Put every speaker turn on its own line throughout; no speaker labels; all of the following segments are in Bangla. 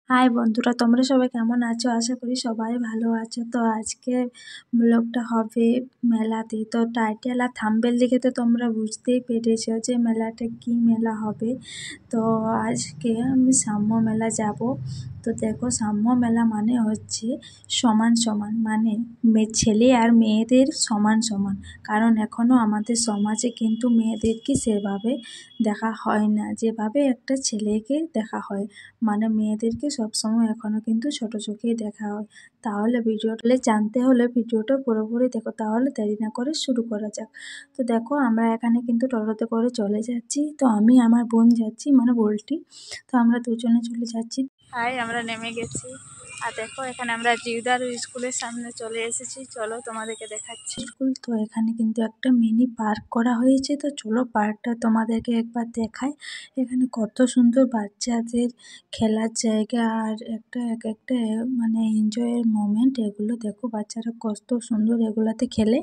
হাই বন্ধুরা, তোমরা সবাই কেমন আছো? আশা করি সবাই ভালো আছো। তো আজকে ব্লগটা হবে মেলাতে। তো টাইটেল আর থাম্বনেল দেখে তো তোমরা বুঝতেই পেরেছো যে মেলাটা কি মেলা হবে। তো আজকে আমি সাম্য মেলা যাব। তো দেখো, সাম্য মেলা মানে হচ্ছে সমান সমান, মানে ছেলে আর মেয়েদের সমান সমান। কারণ এখনও আমাদের সমাজে কিন্তু মেয়েদেরকে সেভাবে দেখা হয় না, যেভাবে একটা ছেলেকে দেখা হয়। মানে মেয়েদেরকে সবসময় এখনও কিন্তু ছোট চোখেই দেখা হয়। তাহলে ভিডিওটা জানতে হলে ভিডিওটা পুরোপুরি দেখো, তাহলে দেরি না করে শুরু করা যাক। তো দেখো, আমরা এখানে কিন্তু টোটোতে করে চলে যাচ্ছি। তো আমি আমার বোন যাচ্ছি, মানে বল্টি। তো আমরা দুজনে চলে যাচ্ছি। আমরা নেমে গেছি। আর দেখো, এখানে আমরা জিউদার স্কুলের সামনে চলে এসেছি। চলো তোমাদেরকে দেখাচ্ছি স্কুল। তো এখানে কিন্তু একটা মিনি পার্ক করা হয়েছে। তো চলো পার্কটা তোমাদেরকে একবার দেখাই। এখানে কত সুন্দর বাচ্চাদের খেলার জায়গা, আর একটা মানে এনজয়ের মোমেন্ট। এগুলো দেখো, বাচ্চারা কত সুন্দর এগুলাতে খেলে।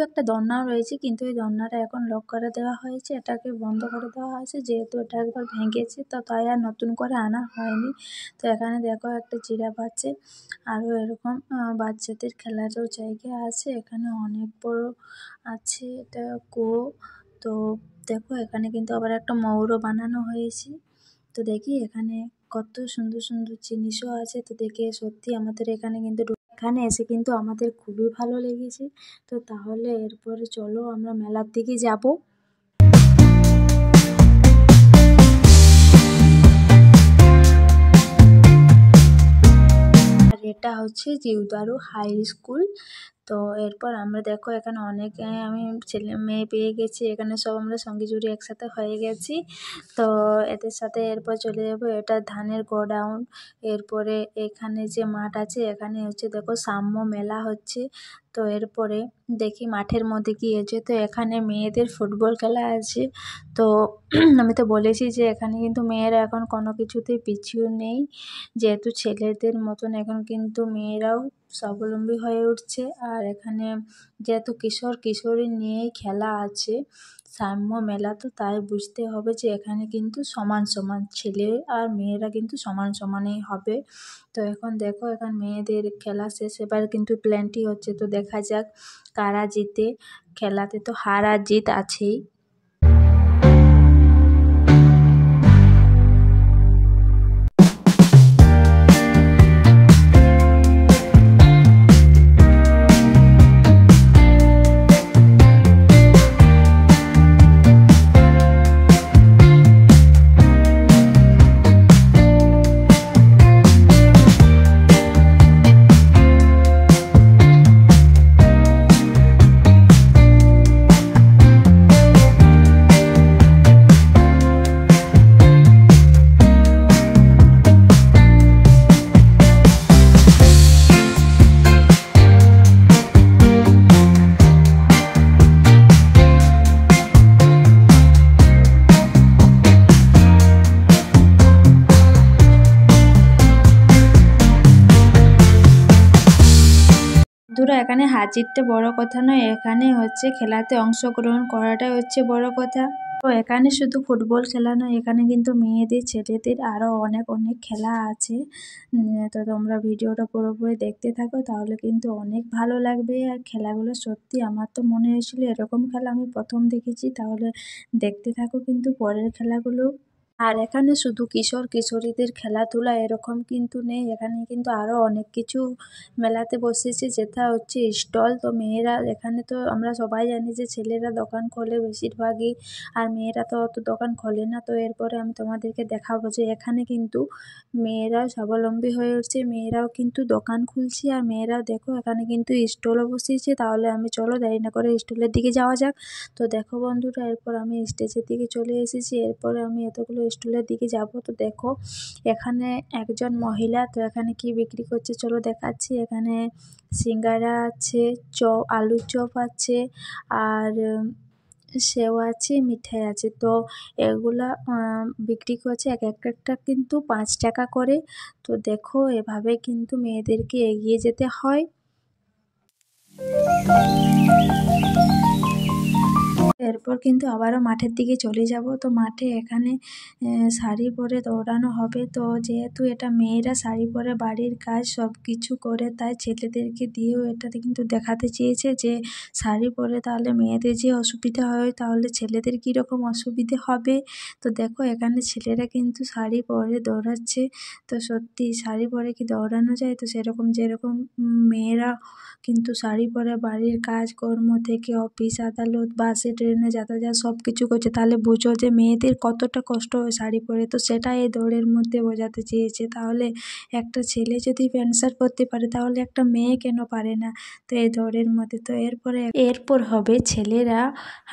একটা দোলনাও রয়েছে, কিন্তু এই দোলনাটা এখন লক করে দেওয়া হয়েছে। এটাকে বন্ধ করে দেওয়া হয়েছে, যেহেতু এটা একবার ভেঙেছে। তো তাই আর নতুন করে আনা হয়নি। তো এখানে দেখো, একটা জিরাফ আছে। আরও এরকম বাচ্চাদের খেলারও জায়গা আছে। এখানে অনেক বড় আছে এটা তো দেখো, এখানে কিন্তু আবার একটা ময়ূরও বানানো হয়েছে। তো দেখি, এখানে কত সুন্দর সুন্দর জিনিসও আছে। তো দেখে সত্যি আমাদের এখানে কিন্তু এখানে এসে কিন্তু আমাদের খুবই ভালো লেগেছে। তো তাহলে এরপরে চলো আমরা মেলার দিকে যাব। আর এটা হচ্ছে জিউদারু হাই স্কুল। তো এরপর আমরা দেখো, এখানে অনেক আমি ছেলে মেয়ে পেয়ে গেছি। এখানে সব আমরা সঙ্গী জুড়ে একসাথে হয়ে গেছি। তো এদের সাথে এরপর চলে যাবো, এটা ধানের গোডাউন। এরপরে এখানে যে মাঠ আছে, এখানে হচ্ছে দেখো সাম্য মেলা হচ্ছে। তো এরপরে দেখি মাঠের মধ্যে কি আছে। তো এখানে মেয়েদের ফুটবল খেলা আছে। তো আমি তো বলেছি যে এখানে কিন্তু মেয়েরা এখন কোনো কিছুতেই পিছিয়ে নেই, যেহেতু ছেলেদের মতন এখন কিন্তু মেয়েরাও স্বাবলম্বী হয়ে উঠছে। আর এখানে যেহেতু কিশোর কিশোরী নিয়েই খেলা আছে সাম্য মেলা, তো তাই বুঝতে হবে যে এখানে কিন্তু সমান সমান ছেলে আর মেয়েরা কিন্তু সমান সমানই হবে। তো এখন দেখো, এখন মেয়েদের খেলা শেষ, এবার কিন্তু প্ল্যানটি হচ্ছে। তো দেখা যাক কারা জিতে। খেলাতে তো হার আর জিত আছেই। বন্ধুরা, এখানে হার জিতটা বড় কথা নয়, এখানে হচ্ছে খেলাতে অংশগ্রহণ করাটাই হচ্ছে বড় কথা। তো এখানে শুধু ফুটবল খেলা নয়, এখানে কিন্তু মেয়েদের ছেলেদের আরও অনেক অনেক খেলা আছে। তো তোমরা ভিডিওটা পুরোপুরি দেখতে থাকো, তাহলে কিন্তু অনেক ভালো লাগবে। আর খেলাগুলো সত্যি আমার তো মনে হয়েছিল এরকম খেলা আমি প্রথম দেখেছি। তাহলে দেখতে থাকো কিন্তু পরের খেলাগুলো। আর এখানে শুধু কিশোর কিশোরীদের খেলাধুলা এরকম কিন্তু নেই, এখানে কিন্তু আরও অনেক কিছু মেলাতে বসেছে, যেটা হচ্ছে স্টল। তো মেয়েরা এখানে, তো আমরা সবাই জানি যে ছেলেরা দোকান খোলে বেশিরভাগই, আর মেয়েরা তো অত দোকান খোলে না। তো এরপরে আমি তোমাদেরকে দেখাবো যে এখানে কিন্তু মেয়েরাও স্বাবলম্বী হয়ে উঠছে, মেয়েরাও কিন্তু দোকান খুলছে। আর মেয়েরাও দেখো, এখানে কিন্তু স্টলও বসিয়েছে। তাহলে আমি চলো দেরি না করে স্টলের দিকে যাওয়া যাক। তো দেখো বন্ধুরা, এরপর আমি স্টেজের দিকে চলে এসেছি। এরপরে আমি এতগুলো স্টলের দিকে যাব। তো দেখো এখানে একজন মহিলা তো এখানে কি বিক্রি করছে চলো দেখাচ্ছি। এখানে সিঙ্গারা আছে, চপ, আলুর চপ আছে, আর সেও আছে, মিঠাই আছে। তো এগুলা বিক্রি করছে এক একটা কিন্তু 5 টাকা করে। তো দেখো এভাবে কিন্তু মেয়েদেরকে এগিয়ে যেতে হয়। এরপর কিন্তু আবারও মাঠের দিকে চলে যাব। তো মাঠে এখানে শাড়ি পরে দৌড়ানো হবে। তো যেহেতু এটা মেয়েরা শাড়ি পরে বাড়ির কাজ সব কিছু করে, তাই ছেলেদেরকে দিয়েও এটাতে কিন্তু দেখাতে চেয়েছে যে শাড়ি পরে তাহলে মেয়েদের যে অসুবিধা হয় তাহলে ছেলেদের কীরকম অসুবিধে হবে। তো দেখো এখানে ছেলেরা কিন্তু শাড়ি পরে দৌড়াচ্ছে। তো সত্যি শাড়ি পরে কি দৌড়ানো যায়? তো সেরকম যেরকম মেয়েরা কিন্তু শাড়ি পরে বাড়ির কাজকর্ম থেকে অফিস আদালত বাসে ট্রেনে যাতায়াত সব কিছু করছে, তাহলে বুঝো যে মেয়েদের কতটা কষ্ট হয় শাড়ি পরে। তো সেটা এই দৌড়ের মধ্যে বোঝাতে চেয়েছে। তাহলে একটা ছেলে যদি প্যান্ট শার্ট পরতে পারে তাহলে একটা মেয়ে কেন পারে না? তো এই দৌড়ের মধ্যে তো এরপর হবে ছেলেরা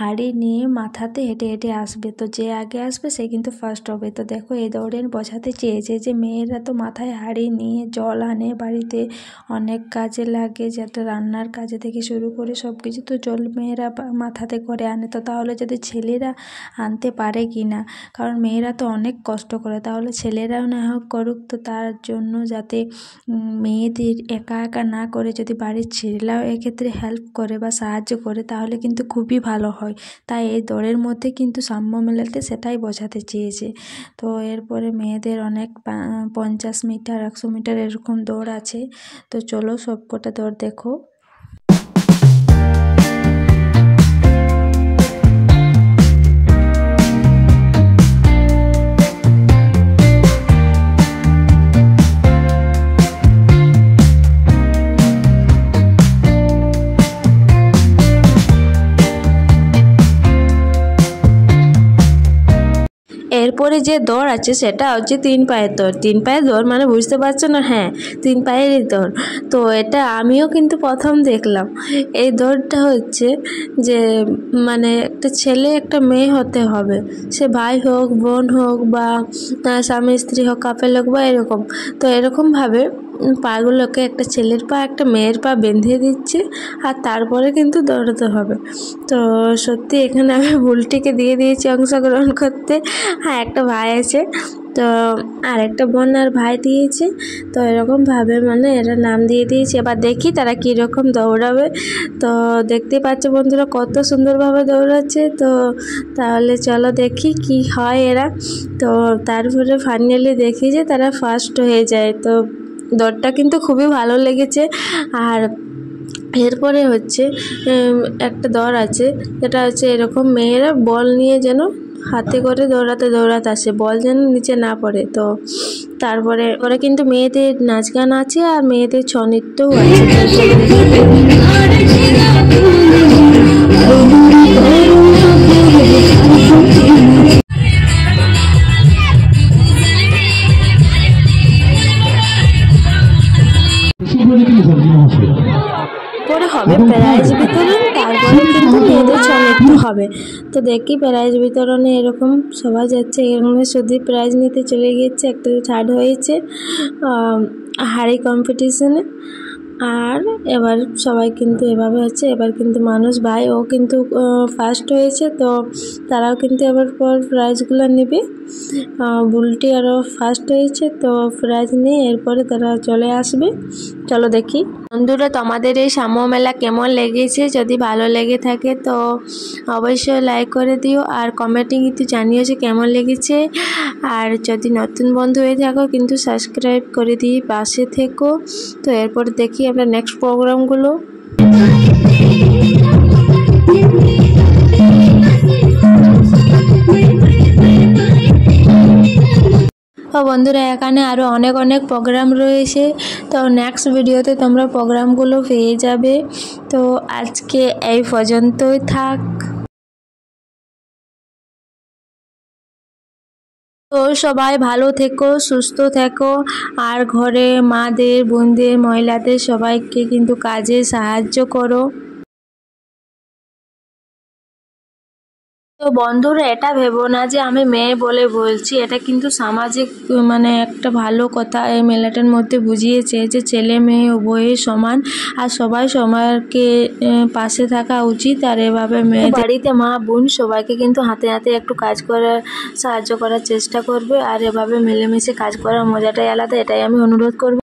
হাঁড়ি নিয়ে মাথাতে হেঁটে হেঁটে আসবে। তো যে আগে আসবে সে কিন্তু ফার্স্ট হবে। তো দেখো এই দৌড়ের বোঝাতে চেয়েছে যে মেয়েরা তো মাথায় হাঁড়ি নিয়ে জল আনে, বাড়িতে অনেক কাজে লাগে, যেটা রান্নার কাজে থেকে শুরু করে সব কিছু তো জল মেয়েরা মাথাতে করে আনে। তো তাহলে যদি ছেলেরা আনতে পারে কি না, কারণ মেয়েরা তো অনেক কষ্ট করে, তাহলে ছেলেরাও না হোক করুক। তো তার জন্য যাতে মেয়েদের একা একা না করে যদি বাড়ির ছেলেরাও এক্ষেত্রে হেল্প করে বা সাহায্য করে তাহলে কিন্তু খুবই ভালো হয়। তাই এই দৌড়ের মধ্যে কিন্তু সাম্য মেলাতে সেটাই বোঝাতে চেয়েছে। তো এরপরে মেয়েদের অনেক 50 মিটার 100 মিটার এরকম দৌড় আছে। তো চলো সবকটা দৌড় দেখো। এরপরে যে দৌড় আছে সেটা হচ্ছে 3 পায়ের দৌড়। 3 পায়ের দৌড় মানে বুঝতে পারছো না? হ্যাঁ, 3 পায়েরই দৌড়। তো এটা আমিও কিন্তু প্রথম দেখলাম। এই দৌড়টা হচ্ছে যে মানে একটা ছেলে একটা মেয়ে হতে হবে, সে ভাই হোক, বোন হোক, বা স্বামী স্ত্রী হোক, কাপেল হোক বা এরকম। তো এরকমভাবে পাগুলোকে একটা ছেলের পা একটা মেয়ের পা বেঁধে দিচ্ছে, আর তারপরে কিন্তু দৌড়াতে হবে। তো সত্যি এখানে আমি বুলটিকে দিয়ে দিয়েছি অংশগ্রহণ করতে। হ্যাঁ, একটা ভাই আছে, তো আর একটা বোন আর ভাই দিয়েছে। তো এরকমভাবে মানে এরা নাম দিয়ে দিয়েছে। এবার দেখি তারা কীরকম দৌড়াবে। তো দেখতে পাচ্ছ বন্ধুরা কত সুন্দরভাবে দৌড়াচ্ছে। তো তাহলে চলো দেখি কি হয় এরা। তো তারপরে ফাইনালি দেখি যে তারা ফার্স্ট হয়ে যায়। তো দৌড়টা কিন্তু খুবই ভালো লেগেছে। আর এরপরে হচ্ছে একটা দৌড় আছে, যেটা হচ্ছে এরকম মেয়েরা বল নিয়ে যেন হাতে করে দৌড়াতে দৌড়াতে আসে, বল যেন নিচে না পড়ে। তো তারপরে ওরা কিন্তু মেয়েদের নাচ গান আছে আর মেয়েদের ছৌ নৃত্যও আছে। পরে হবে প্রাইজ বিতরণ, তারপরে কিন্তু মেয়েদের ছৌ নৃত্য হবে। তো দেখি প্রাইজ বিতরণে এরকম সবাই যাচ্ছে। এখানে শুধু প্রাইজ নিতে চলে গিয়েছে, একটা থার্ড হয়েছে হাড়ি কম্পিটিশনে। আর এবার সবাই কিন্তু এভাবে হচ্ছে, এবার কিন্তু মানুষ ভাই ও কিন্তু ফার্স্ট হয়েছে। তো তারাও কিন্তু এবার পর প্রাইজগুলো নেবে। বুলটি আরও ফার্স্ট হয়েছে, তো প্রাইজ নিয়ে এরপরে তারা চলে আসবে। চলো দেখি। বন্ধুরা, তোমাদের এই সাম্য মেলা কেমন লেগেছে? যদি ভালো লেগে থাকে তো অবশ্যই লাইক করে দিও, আর কমেন্টে কিন্তু জানিও যে কেমন লেগেছে। আর যদি নতুন বন্ধু হয়ে থাকো কিন্তু সাবস্ক্রাইব করে দিয়ে পাশে থেকো। তো এরপর দেখি আমরা নেক্সট প্রোগ্রামগুলো। তো বন্ধুরা, এখানে আরও অনেক অনেক প্রোগ্রাম রয়েছে। তো নেক্সট ভিডিওতে তোমরা প্রোগ্রামগুলো পেয়ে যাবে। তো আজকে এই পর্যন্তই থাক। তো সবাই ভালো থেকো, সুস্থ থেকো, আর ঘরে মাদের, বোনদের, মহিলাদের সবাইকে কিন্তু কাজে সাহায্য করো। তো বন্ধুরা, এটা ভেবো না যে আমি মেয়ে বলে বলছি, এটা কিন্তু সামাজিক মানে একটা ভালো কথা এই মেলাটার মধ্যে বুঝিয়েছে যে ছেলে মেয়ে উভয়ে সমান, আর সবাই সবাইকে পাশে থাকা উচিত। আর এভাবে মেয়েদের বাড়িতে মা বোন সবাইকে কিন্তু হাতে হাতে একটু কাজ করার সাহায্য করার চেষ্টা করবে, আর এভাবে মিলেমিশে কাজ করার মজাটাই আলাদা, এটাই আমি অনুরোধ করব।